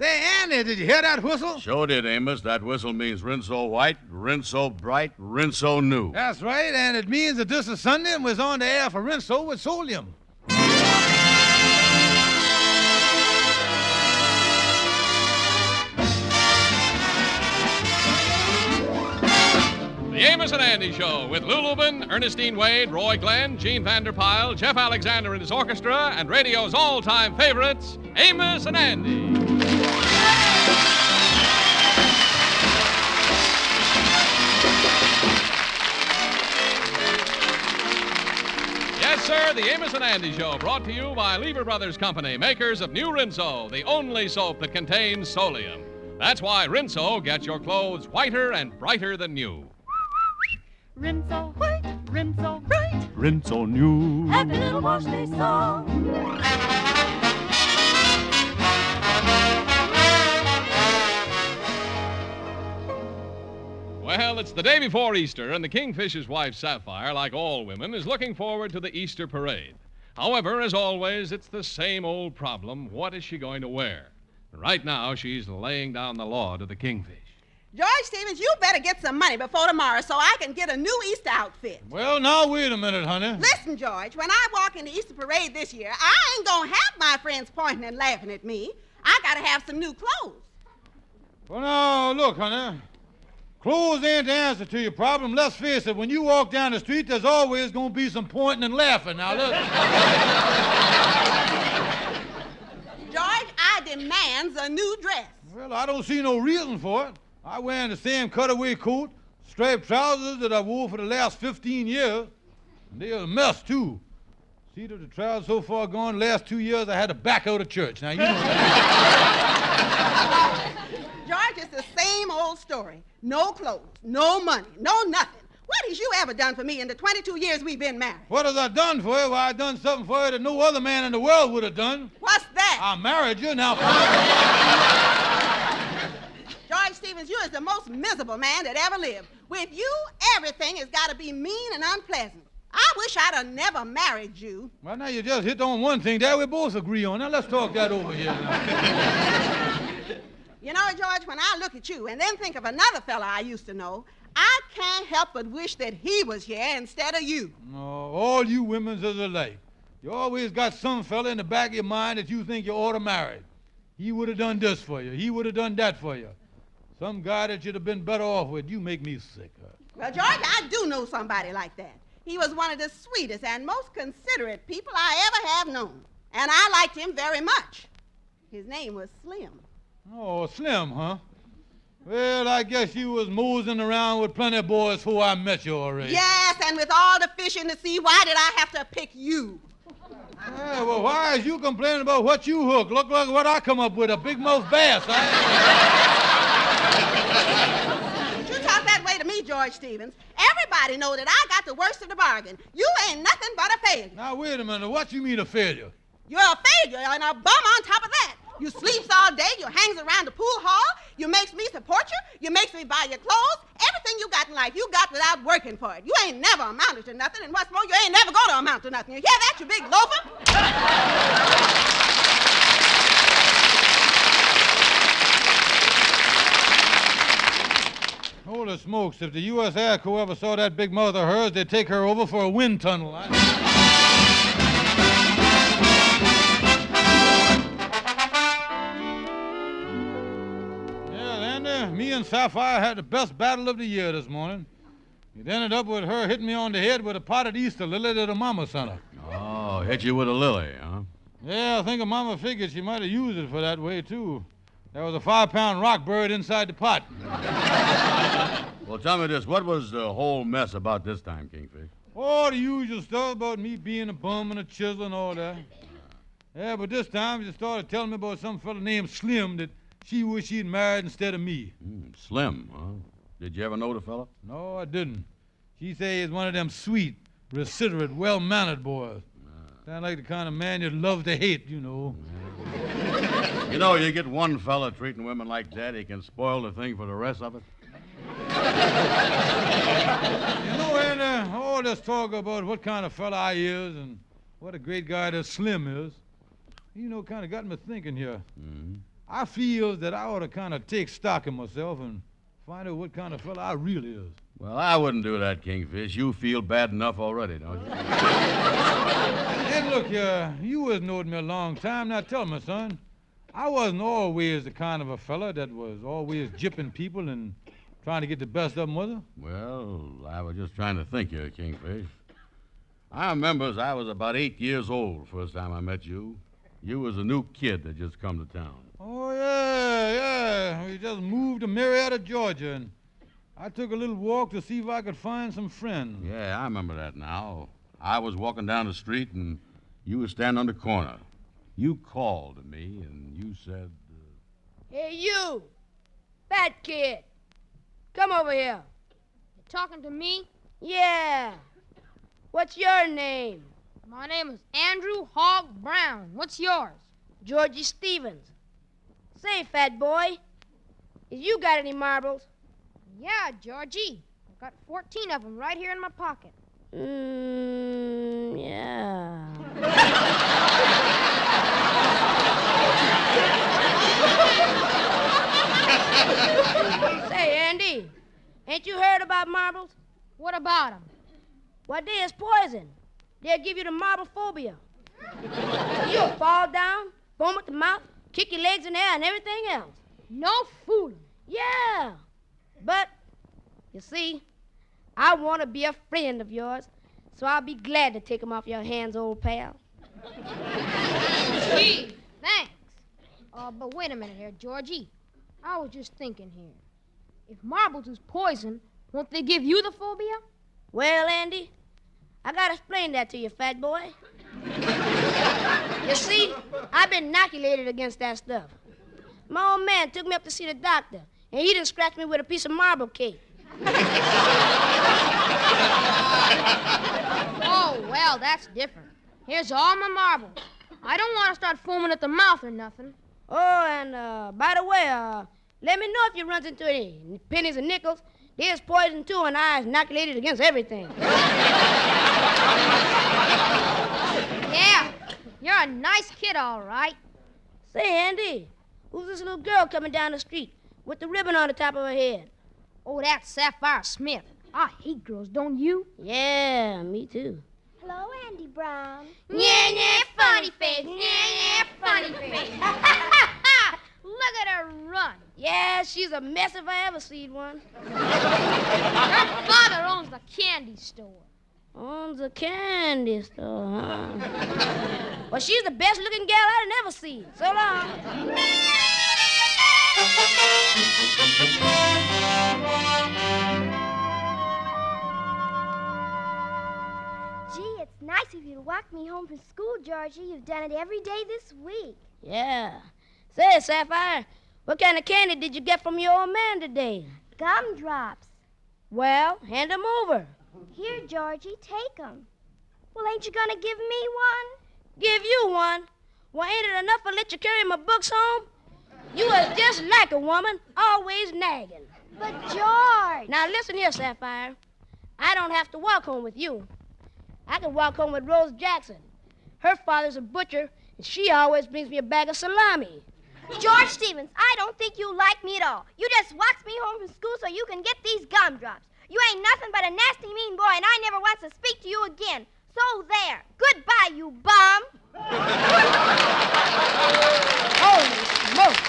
Say, Andy, did you hear that whistle? Sure did, Amos. That whistle means Rinso white, Rinso bright, Rinso new. That's right, and it means that this is Sunday and we're on the air for Rinso with Solium. The Amos and Andy Show with Lou Lubin, Ernestine Wade, Roy Glenn, Gene Vanderpyle, Jeff Alexander and his orchestra, and radio's all-time favorites, Amos and Andy. Yes, sir, the Amos and Andy Show, brought to you by Lever Brothers Company, makers of New Rinso, the only soap that contains Solium. That's why Rinso gets your clothes whiter and brighter than new. Rinso white, Rinso bright, Rinso new. happy little wash day song. Well, it's the day before Easter, and the Kingfish's wife, Sapphire, like all women, is looking forward to the Easter parade. However, as always, it's the same old problem. What is she going to wear? Right now, she's laying down the law to the Kingfish. George Stevens, you better get some money before tomorrow so I can get a new Easter outfit. Well, now, wait a minute, honey. Listen, George, when I walk in the Easter parade this year, I ain't gonna have my friends pointing and laughing at me. I gotta have some new clothes. Well, now, look, honey. Clothes ain't the answer to your problem. Let's face it, when you walk down the street, there's always going to be some pointing and laughing. Now, look. George, I demands a new dress. Well, I don't see no reason for it. I wear the same cutaway coat, striped trousers that I wore for the last 15 years. And they're a mess, too. See that the trousers so far gone, the last 2 years I had to back out of church. Now, you know that. George, it's the same old story. No clothes, no money, no nothing. What has you ever done for me in the 22 years we've been married? What has I done for you? Well, I done something for you that no other man in the world would have done. What's that? I married you, now. George Stevens, you is the most miserable man that ever lived. With you, everything has got to be mean and unpleasant. I wish I'd have never married you. Well, now you just hit on one thing that we both agree on. Now, let's talk that over here now. You know, George, when I look at you and then think of another fella I used to know, I can't help but wish that he was here instead of you. No, all you women's is alike. You always got some fella in the back of your mind that you think you ought to marry. He would have done this for you. He would have done that for you. Some guy that you'd have been better off with. You make me sick. Well, George, I do know somebody like that. He was one of the sweetest and most considerate people I ever have known. And I liked him very much. His name was Slim. Oh, Slim, huh? Well, I guess you was moseying around with plenty of boys before I met you already. Yes, and with all the fish in the sea, why did I have to pick you? Yeah, well, why is you complaining about what you hook? Look like what I come up with, a big mouth bass, huh? Don't you talk that way to me, George Stevens. Everybody know that I got the worst of the bargain. You ain't nothing but a failure. Now, wait a minute. What you mean a failure? You're a failure and a bum on top of that. You sleeps all day, you hangs around the pool hall, you makes me support you, you makes me buy your clothes. Everything you got in life, you got without working for it. You ain't never amounted to nothing, and what's more, you ain't never going to amount to nothing. You hear that, you big loafer? Holy smokes, if the U.S. Air Corps ever saw that big mouth of hers, they'd take her over for a wind tunnel. Me and Sapphire had the best battle of the year this morning. It ended up with her hitting me on the head with a potted Easter lily that her mama sent her. Oh, hit you with a lily, huh? Yeah, I think her mama figured she might have used it for that way, too. There was a 5-pound rock buried inside the pot. Well, tell me this. What was the whole mess about this time, Kingfish? Oh, the usual stuff about me being a bum and a chisel and all that. Yeah, but this time she started telling me about some fella named Slim that she wished she'd married instead of me. Slim, huh? Did you ever know the fella? No, I didn't. She say he's one of them sweet, considerate, well-mannered boys. Sound like the kind of man you'd love to hate, you know. You know, you get one fella treating women like that, he can spoil the thing for the rest of it. You know, and all this talk about what kind of fella I is and what a great guy that Slim is, you know, kind of got me thinking here. Mm-hmm. I feel that I ought to kind of take stock of myself and find out what kind of fella I really is. Well, I wouldn't do that, Kingfish. You feel bad enough already, don't you? And look here, you was knowed me a long time. Now tell me, son, I wasn't always the kind of a fella that was always jipping people and trying to get the best of them, was I? Well, I was just trying to think here, Kingfish. I remember as I was about 8 years old first time I met you. You was a new kid that just come to town. Oh, yeah. We just moved to Marietta, Georgia, and I took a little walk to see if I could find some friends. Yeah, I remember that now. I was walking down the street, and you was standing on the corner. You called to me, and you said... Hey, you! Fat kid! Come over here. You talking to me? Yeah. What's your name? My name is Andrew Hogg Brown. What's yours? Georgie Stevens. Say, fat boy, if you got any marbles? Yeah, Georgie. I've got 14 of them right here in my pocket. Yeah. Say, Andy, ain't you heard about marbles? What about them? Why, they're poison. They'll give you the marble phobia. You'll fall down, foam at the mouth, kick your legs in the air, and everything else. No fooling. Yeah. But, you see, I want to be a friend of yours, so I'll be glad to take them off your hands, old pal. Gee, thanks. But wait a minute here, Georgie. I was just thinking here. If marbles is poison, won't they give you the phobia? Well, Andy, I gotta explain that to you, fat boy. You see, I've been inoculated against that stuff. My old man took me up to see the doctor, and he done scratched me with a piece of marble cake. Oh, well, that's different. Here's all my marbles. I don't want to start foaming at the mouth or nothing. Oh, and by the way, let me know if you runs into any pennies and nickels. There's poison, too, and I inoculated against everything. Yeah, you're a nice kid, all right. Say, Andy, who's this little girl coming down the street with the ribbon on the top of her head? Oh, that's Sapphire Smith. I hate girls, don't you? Yeah, me too. Hello, Andy Brown. Yeah, funny face. Yeah, funny face. Look at her run. Yeah, she's a mess if I ever seen one. Her father owns the candy store. Owns a candy store, huh? Well, she's the best-looking gal I've ever seen. So long. Gee, it's nice of you to walk me home from school, Georgie. You've done it every day this week. Yeah. Say, Sapphire, what kind of candy did you get from your old man today? Gumdrops. Well, hand 'em over. Here, Georgie, take 'em. Well, ain't you gonna give me one? Give you one? Well, ain't it enough to let you carry my books home? You was just like a woman, always nagging. But, George... Now, listen here, Sapphire. I don't have to walk home with you. I can walk home with Rose Jackson. Her father's a butcher, and she always brings me a bag of salami. George Stevens, I don't think you like me at all. You just walks me home from school so you can get these gumdrops. You ain't nothing but a nasty, mean boy, and I never want to speak to you again. So there. Goodbye, you bum. Holy smoke.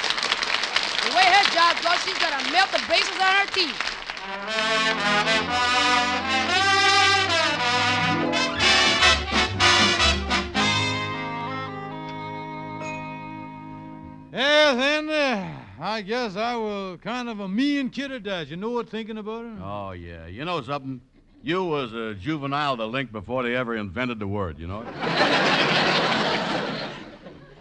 The way her job goes, she's gonna melt the braces on her teeth. Yes, Andy, I guess I was kind of a mean kid at that. You know what, thinking about it? Oh, yeah. You know something? You was a juvenile delinquent before they ever invented the word, you know? I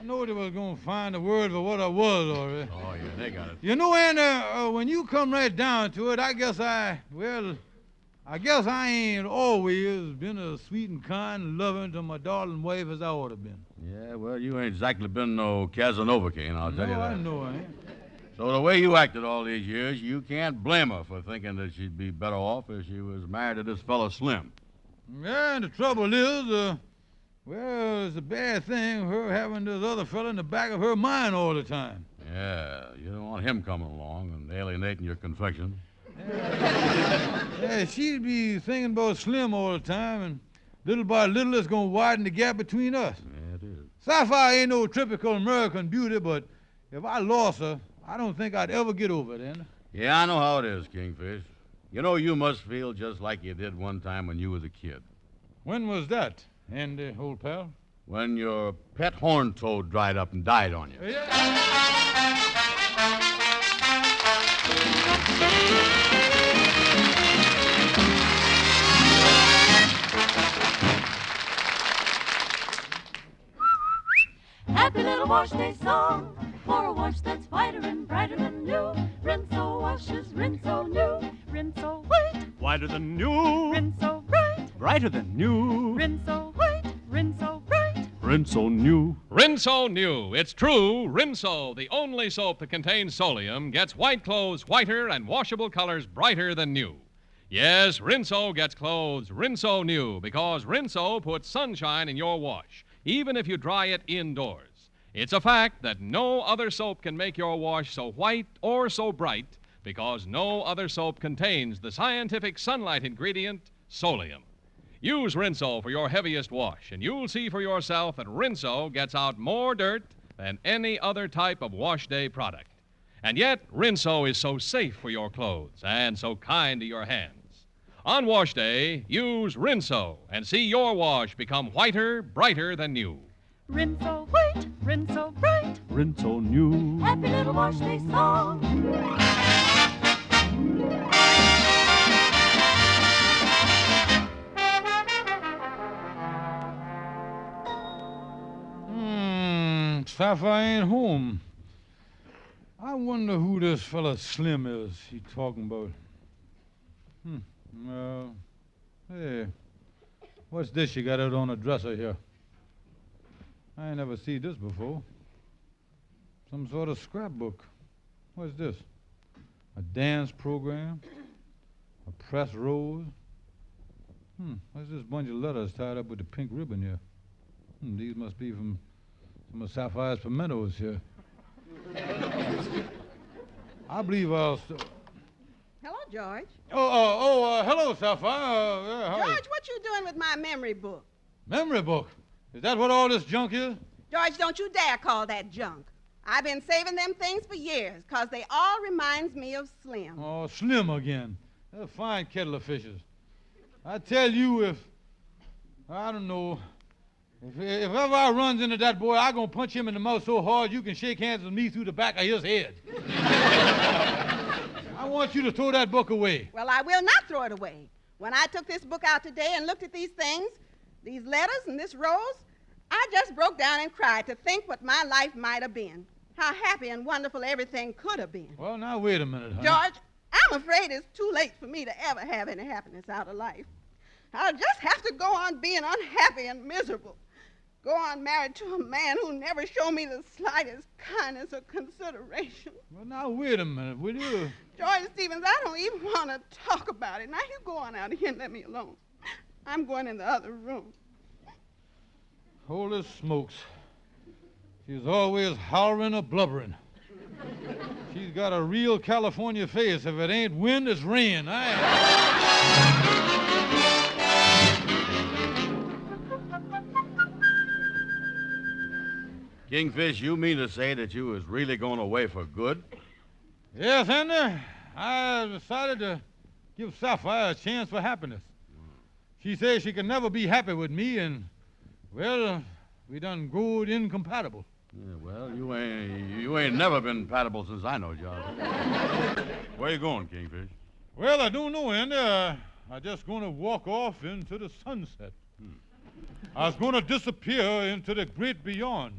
know they was going to find a word for what I was already. Oh, yeah, they got it. You know, Andy, when you come right down to it, I guess I ain't always been as sweet and kind and loving to my darling wife as I ought to been. Yeah, well, you ain't exactly been no Casanova king, I'll tell you that. I know I ain't. So the way you acted all these years, you can't blame her for thinking that she'd be better off if she was married to this fellow Slim. Yeah, and the trouble is, well, it's a bad thing, her having this other fella in the back of her mind all the time. Yeah, you don't want him coming along and alienating your confection. Yeah, she'd be thinking about Slim all the time, and little by little it's going to widen the gap between us. Yeah, it is. Sapphire ain't no typical American beauty, but if I lost her, I don't think I'd ever get over it, Andy. Yeah, I know how it is, Kingfish. You know, you must feel just like you did one time when you was a kid. When was that, Andy, old pal? When your pet horn toad dried up and died on you. Happy little wash day song for a wash that's whiter and brighter than new. Rinso washes, Rinso new. Rinso white, Whiter than new, Rinso bright. brighter than new. Rinso white, Rinso bright. Rinso new. Rinso new. It's true. Rinso, the only soap that contains solium, gets white clothes whiter and washable colors brighter than new. Yes, Rinso gets clothes Rinso new because Rinso puts sunshine in your wash, even if you dry it indoors. It's a fact that no other soap can make your wash so white or so bright because no other soap contains the scientific sunlight ingredient, solium. Use Rinso for your heaviest wash, and you'll see for yourself that Rinso gets out more dirt than any other type of wash day product. And yet, Rinso is so safe for your clothes and so kind to your hands. On wash day, use Rinso and see your wash become whiter, brighter than new. Rinso white, Rinso bright. Rinso new. Happy little wash day song. Sapphire ain't home. I wonder who this fella Slim is he talking about. Hey, what's this you got out on a dresser here? I ain't never seen this before. Some sort of scrapbook. What's this? A dance program? A press rose? What's this bunch of letters tied up with the pink ribbon here? These must be from some of Sapphire's pimentos here. I believe I'll... Hello, George. Hello, Sapphire. Hi. George, what you doing with my memory book? Memory book? Is that what all this junk is? George, don't you dare call that junk. I've been saving them things for years, 'cause they all reminds me of Slim. Oh, Slim again. They're a fine kettle of fishes. I tell you, I don't know, if ever I runs into that boy, I'm going to punch him in the mouth so hard you can shake hands with me through the back of his head. I want you to throw that book away. Well, I will not throw it away. When I took this book out today and looked at these things, these letters and this rose, I just broke down and cried to think what my life might have been. How happy and wonderful everything could have been. Well, now, wait a minute, honey. George, I'm afraid it's too late for me to ever have any happiness out of life. I'll just have to go on being unhappy and miserable. Go on married to a man who never showed me the slightest kindness or consideration. Well, now, wait a minute, will you? George Stevens, I don't even want to talk about it. Now, you go on out of here and let me alone. I'm going in the other room. Holy smokes. She's always hollering or blubbering. She's got a real California face. If it ain't wind, it's rain. Kingfish, you mean to say that you was really going away for good? Yes, Andy. I decided to give Sapphire a chance for happiness. She says she can never be happy with me, and, well, we done growed incompatible. Yeah, well, you ain't never been compatible since I know, John. Where you going, Kingfish? Well, I don't know, Andy. I just going to walk off into the sunset. I was going to disappear into the great beyond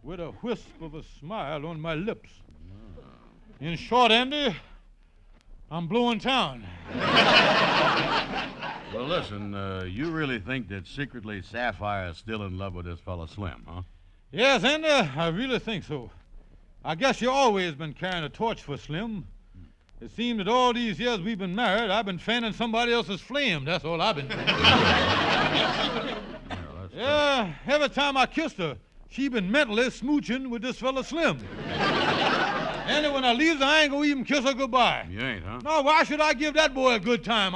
with a wisp of a smile on my lips. In short, Andy, I'm blowing town. Well, listen, you really think that secretly Sapphire is still in love with this fella Slim, huh? Yes, Andy, I really think so. I guess you always been carrying a torch for Slim. It seems that all these years we've been married, I've been fanning somebody else's flame. That's all I've been doing. Yeah, every time I kissed her, she been mentally smooching with this fella Slim. Andy, when I leave, I ain't gonna even kiss her goodbye. You ain't, huh? No, why should I give that boy a good time?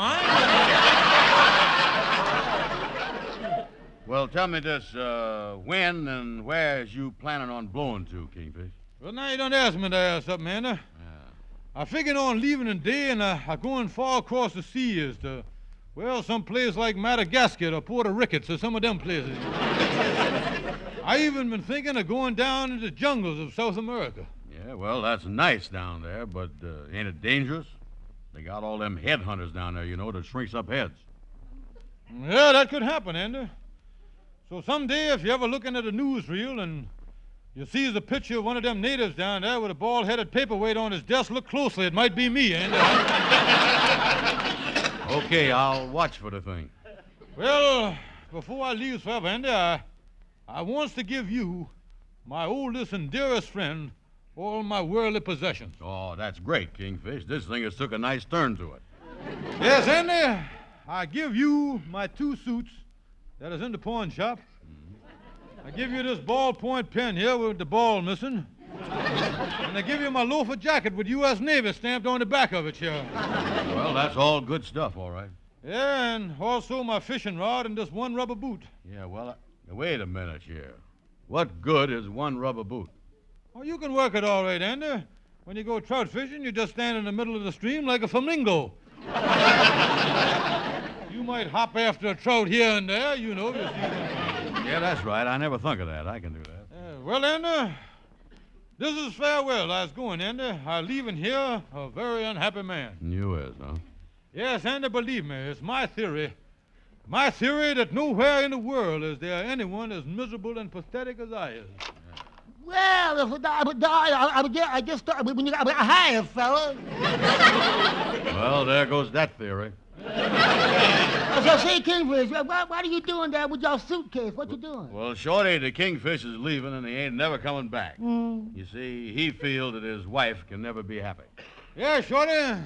Well, tell me this, when and where is you planning on blowing to, Kingfish? Well, now you don't ask me to ask something, Andy. Yeah. I figured on leaving today and I going far across the seas to, well, some place like Madagascar or Puerto Ricketts or some of them places. I even been thinking of going down into the jungles of South America. Yeah, well, that's nice down there, but ain't it dangerous? They got all them headhunters down there, you know, that shrinks up heads. Yeah, that could happen, Andy. So someday, if you're ever looking at a newsreel and you see the picture of one of them natives down there with a bald-headed paperweight on his desk, look closely. It might be me, Andy. Okay, I'll watch for the thing. Well, before I leave forever, Andy, I wants to give you, my oldest and dearest friend, all my worldly possessions. Oh, that's great, Kingfish. This thing has took a nice turn to it. Yes, Andy, I give you my 2 suits that is in the pawn shop. I give you this ballpoint pen here with the ball missing. And I give you my loafer jacket with U.S. Navy stamped on the back of it here. Well, that's all good stuff, all right. Yeah, and also my fishing rod and this one rubber boot. Yeah, well, wait a minute here. What good is one rubber boot? Oh, you can work it all right, Andy. When you go trout fishing, you just stand in the middle of the stream like a flamingo. You might hop after a trout here and there, you know. Yeah, that's right. I never thunk of that. I can do that. Well, Andy, this is farewell. I was going, Andy. I'm leaving here a very unhappy man. You is, huh? Yes, Andy, believe me, it's my theory. My theory that nowhere in the world is there anyone as miserable and pathetic as I is. Well, I just thought when you got hired, fella. Well, there goes that theory. So say, Kingfish, what are you doing there with your suitcase? What you doing? Well, Shorty, the Kingfish is leaving and he ain't never coming back. You see, he feels that his wife can never be happy. Yeah, Shorty,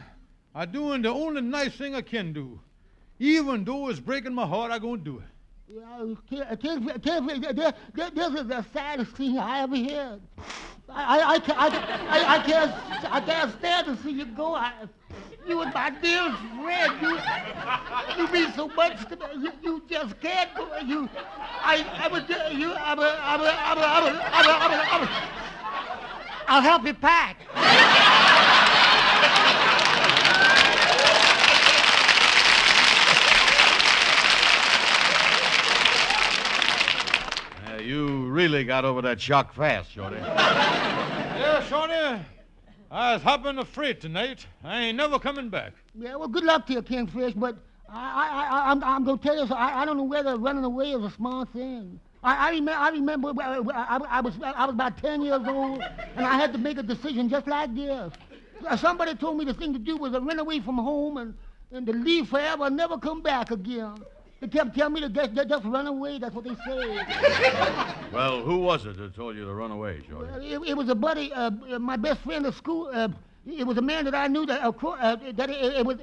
I'm doing the only nice thing I can do. Even though it's breaking my heart, I'm going to do it. Kingfish, this is the saddest thing I ever heard. I can't stand to see you go. You and my dearest friend, you mean so much to me. You just can't go. I'll help you pack. You really got over that shock fast, Shorty. Yeah, Shorty, I was hopping a freight tonight. I ain't never coming back. Yeah, well, good luck to you, Kingfish, but I'm going to tell you, I don't know whether running away is a smart thing. I remember I was about 10 years old, and I had to make a decision just like this. Somebody told me the thing to do was to run away from home and to leave forever and never come back again. They kept telling me to just run away. That's what they said. Well, who was it that told you to run away, Shorty? It was a buddy, my best friend at school. It was a man that I knew that it was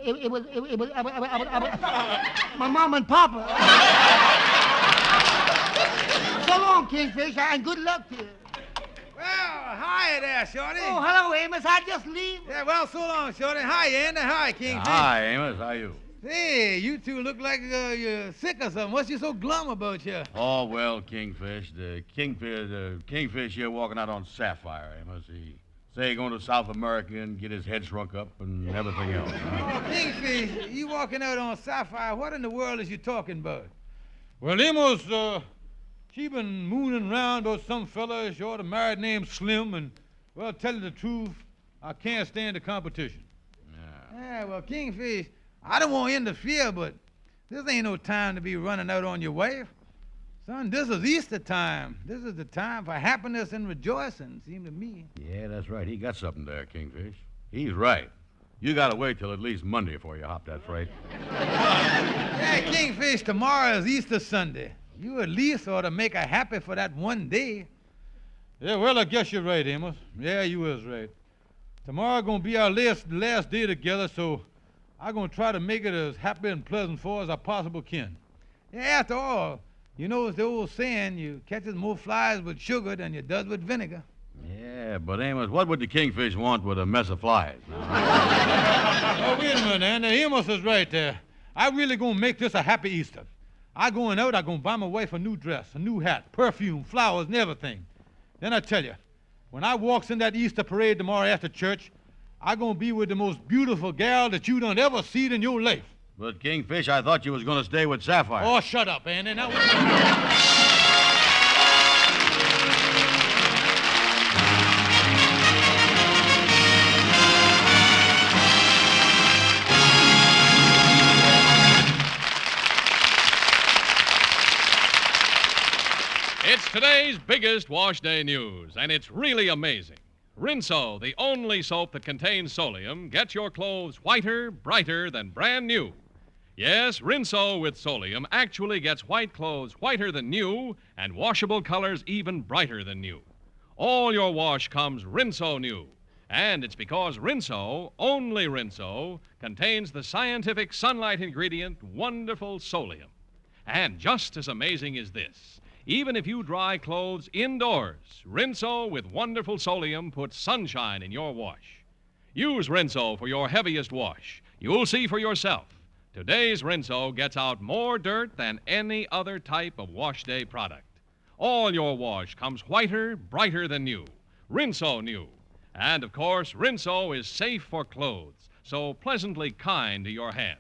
my mom and papa. So long, Kingfish, and good luck to you. Well, hi there, Shorty. Oh, hello, Amos. I just leave. Yeah, well, so long, Shorty. Hi, Andy. Hi, Kingfish. Hi, Amos. How you? Hey, you two look like you're sick or something. What's you so glum about you? Oh, well, Kingfish. The Kingfish here walking out on Sapphire, Amos. He say he going to South America and get his head shrunk up and everything else. Oh, Kingfish, you walking out on Sapphire. What in the world is you talking about? Well, Amos, she been mooning around about some fella short of married named Slim, and, well, tell you the truth, I can't stand the competition. Yeah, well, Kingfish, I don't want to interfere, but this ain't no time to be running out on your wife. Son, this is Easter time. This is the time for happiness and rejoicing, seems to me. Yeah, that's right. He got something there, Kingfish. He's right. You got to wait till at least Monday before you hop that freight. Yeah, Kingfish, tomorrow is Easter Sunday. You at least ought to make her happy for that one day. Yeah, well, I guess you're right, Amos. Yeah, you is right. Tomorrow gonna be our last day together, so I'm gonna try to make it as happy and pleasant for as I possibly can. Yeah, after all, you know it's the old saying, you catches more flies with sugar than you does with vinegar. Yeah, Yeah, but Amos, what would the Kingfish want with a mess of flies? Oh, wait a minute, Andy. Amos is right there. I really gonna make this a happy Easter. I going out, I gonna buy my wife a new dress, a new hat, perfume, flowers, and everything. Then I tell you, when I walks in that Easter parade tomorrow after church, I gonna be with the most beautiful gal that you done ever seen in your life. But Kingfish, I thought you was going to stay with Sapphire. Oh, shut up, Andy. Now, It's today's biggest wash day news, and it's really amazing. Rinso, the only soap that contains Solium, gets your clothes whiter, brighter than brand new. Yes, Rinso with Solium actually gets white clothes whiter than new and washable colors even brighter than new. All your wash comes Rinso new. And it's because Rinso, only Rinso, contains the scientific sunlight ingredient wonderful Solium. And just as amazing is this. Even if you dry clothes indoors, Rinso with wonderful Solium puts sunshine in your wash. Use Rinso for your heaviest wash. You'll see for yourself. Today's Rinso gets out more dirt than any other type of wash day product. All your wash comes whiter, brighter than new. Rinso new. And, of course, Rinso is safe for clothes, so pleasantly kind to your hands.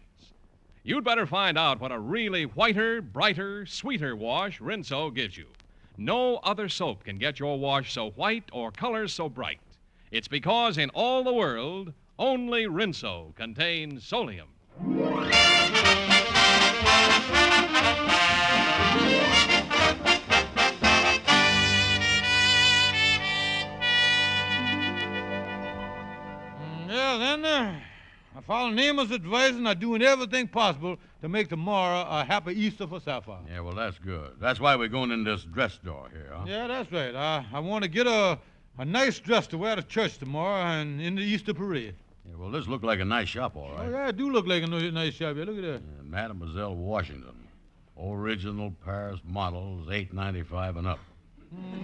You'd better find out what a really whiter, brighter, sweeter wash Rinso gives you. No other soap can get your wash so white or colors so bright. It's because in all the world, only Rinso contains Solium. yeah, then I following Amos' advice and I'm doing everything possible to make tomorrow a happy Easter for Sapphire. Yeah, well, that's good. That's why we're going in this dress store here, huh? Yeah, that's right. I want to get a nice dress to wear to church tomorrow and in the Easter parade. Yeah, well, this looked like a nice shop, all right. Oh, yeah, it do look like a nice shop. Yeah, look at that. Yeah, Mademoiselle Washington. Original Paris models, $8.95 and up.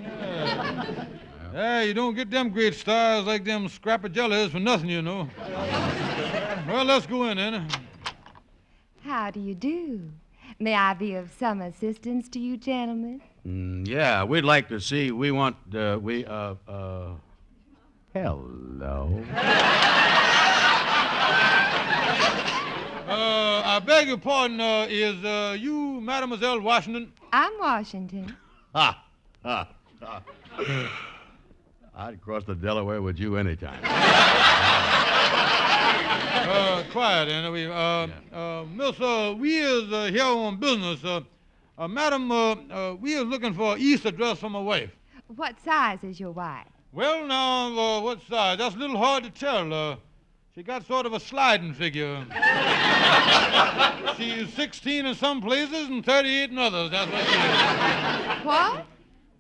Yeah. Yeah, you don't get them great stars like them scrapper jellies for nothing, you know. Well, let's go in, Anna. How do you do? May I be of some assistance to you, gentlemen? Yeah, we'd like to see. We want. Hello. I beg your pardon. Is you Mademoiselle Washington? I'm Washington. Ha! Ha! Ha! I'd cross the Delaware with you anytime. Quiet, Anna. Miss, we is here on business. Madam, we is looking for an Easter dress for my wife. What size is your wife? Well, now, what size? That's a little hard to tell. She got sort of a sliding figure. She's 16 in some places and 38 in others. That's what she is. What?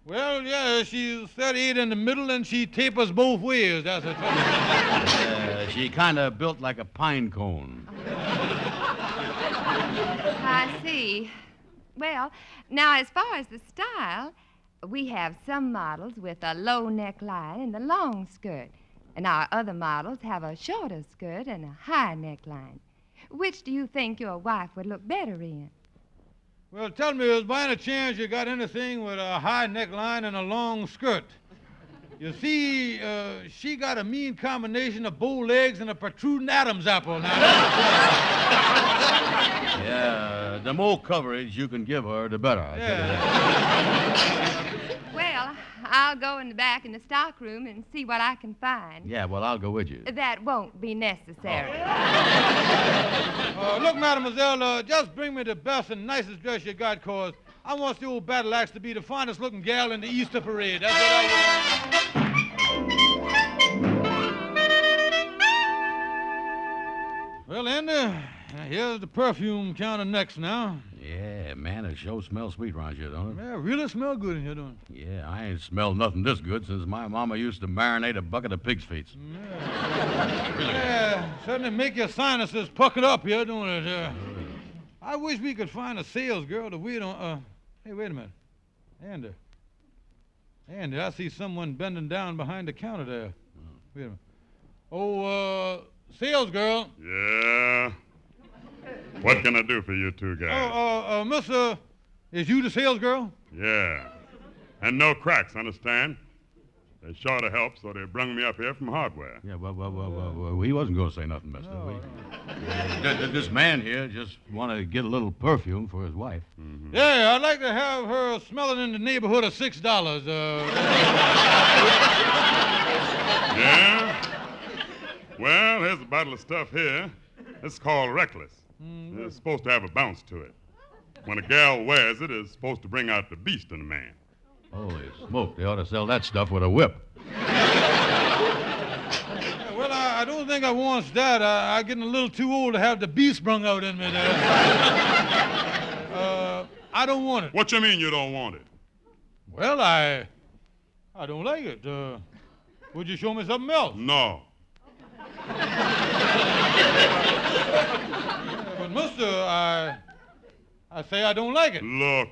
Well, yeah, she's 38 in the middle and she tapers both ways. That's her trouble. She kind of built like a pine cone. I see. Well, now, as far as the style, we have some models with a low neckline and a long skirt. And our other models have a shorter skirt and a high neckline. Which do you think your wife would look better in? Well, tell me, is by any chance you got anything with a high neckline and a long skirt? You see, she got a mean combination of bow legs and a protruding Adam's apple now. Yeah, the more coverage you can give her, the better. I'll tell you that. Well, I'll go in the back in the stock room and see what I can find. Yeah, well, I'll go with you. That won't be necessary. Look, mademoiselle, just bring me the best and nicest dress you got, cause I want the old battle axe to be the finest looking gal in the Easter parade. That's what I want. Well, Andy, here's the perfume counter next now. Yeah, man, it sure smells sweet around here, don't it? Yeah, really smell good in here, don't it? Yeah, I ain't smelled nothing this good since my mama used to marinate a bucket of pig's feet. Yeah, certainly make your sinuses puckered up here, don't it? I wish we could find a sales girl to wait on. Hey, wait a minute. Andy. Andy, I see someone bending down behind the counter there. Wait a minute. Oh, sales girl. Yeah? What can I do for you two guys? Mister, is you the sales girl? Yeah. And no cracks, understand? They're short of help, so they brung me up here from hardware. Yeah, well, he wasn't going to say nothing, mister. This man here just want to get a little perfume for his wife. Mm-hmm. Yeah, I'd like to have her smelling in the neighborhood of $6. Yeah? Well, here's a bottle of stuff here. It's called Reckless. It's supposed to have a bounce to it. When a gal wears it, it's supposed to bring out the beast in a man. Holy smoke, they ought to sell that stuff with a whip. Well, I don't think I wants that. I'm getting a little too old to have the beast brung out in me there. I don't want it. What you mean you don't want it? Well, I don't like it. Would you show me something else? No. But, mister, I say I don't like it. Look,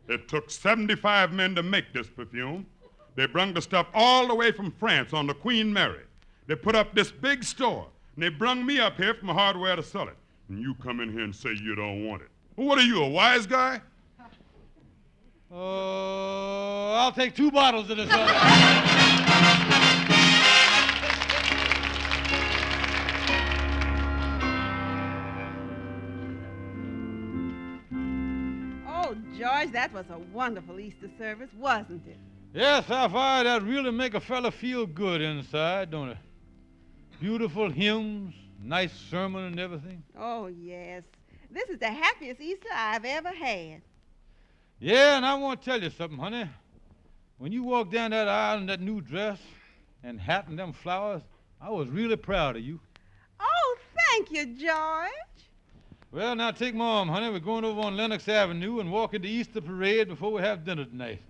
it took 75 men to make this perfume. They brung the stuff all the way from France on the Queen Mary. They put up this big store, and they brung me up here from hardware to sell it. And you come in here and say you don't want it. Well, what are you, a wise guy? I'll take 2 bottles of this. Oh, George, that was a wonderful Easter service, wasn't it? Yes, Sapphire, that really make a fella feel good inside, don't it? Beautiful hymns, nice sermon and everything. Oh, yes. This is the happiest Easter I've ever had. Yeah, and I want to tell you something, honey. When you walked down that aisle in that new dress and hat and them flowers, I was really proud of you. Oh, thank you, George. Well, now take my arm, honey. We're going over on Lenox Avenue and walking the Easter parade before we have dinner tonight.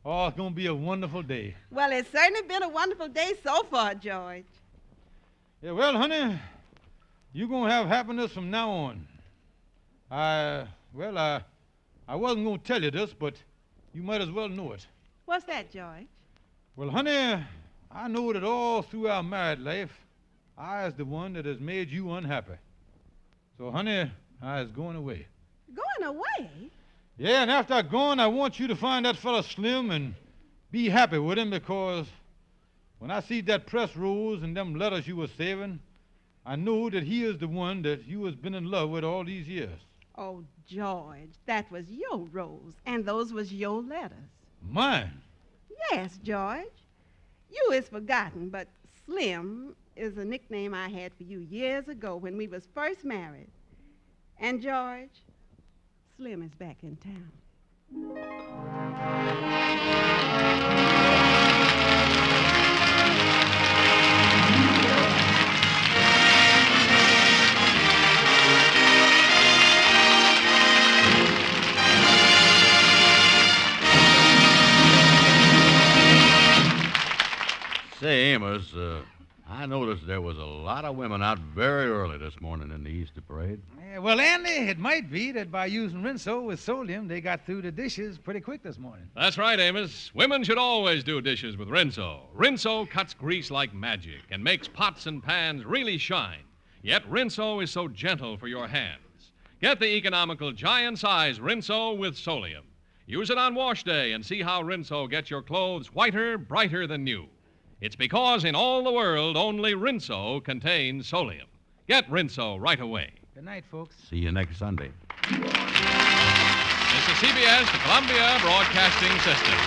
Oh, it's going to be a wonderful day. Well, it's certainly been a wonderful day so far, George. Yeah, well, honey, you're going to have happiness from now on. I wasn't going to tell you this, but you might as well know it. What's that, George? Well, honey, I know that all through our married life, I is the one that has made you unhappy. So, honey, I is going away. Going away? Yeah, and after I'm gone, I want you to find that fella Slim and be happy with him, because when I see that press rose and them letters you was saving, I know that he is the one that you has been in love with all these years. Oh, George, that was your rose, and those was your letters. Mine? Yes, George. You is forgotten, but Slim is a nickname I had for you years ago when we was first married. And, George, Slim is back in town. Say, Amos, I noticed there was a lot of women out very early this morning in the Easter parade. Yeah, well, Andy, it might be that by using Rinso with sodium, they got through the dishes pretty quick this morning. That's right, Amos. Women should always do dishes with Rinso. Rinso cuts grease like magic and makes pots and pans really shine. Yet Rinso is so gentle for your hands. Get the economical giant-size Rinso with Solium. Use it on wash day and see how Rinso gets your clothes whiter, brighter than new. It's because in all the world, only Rinso contains Solium. Get Rinso right away. Good night, folks. See you next Sunday. This is CBS, the Columbia Broadcasting System.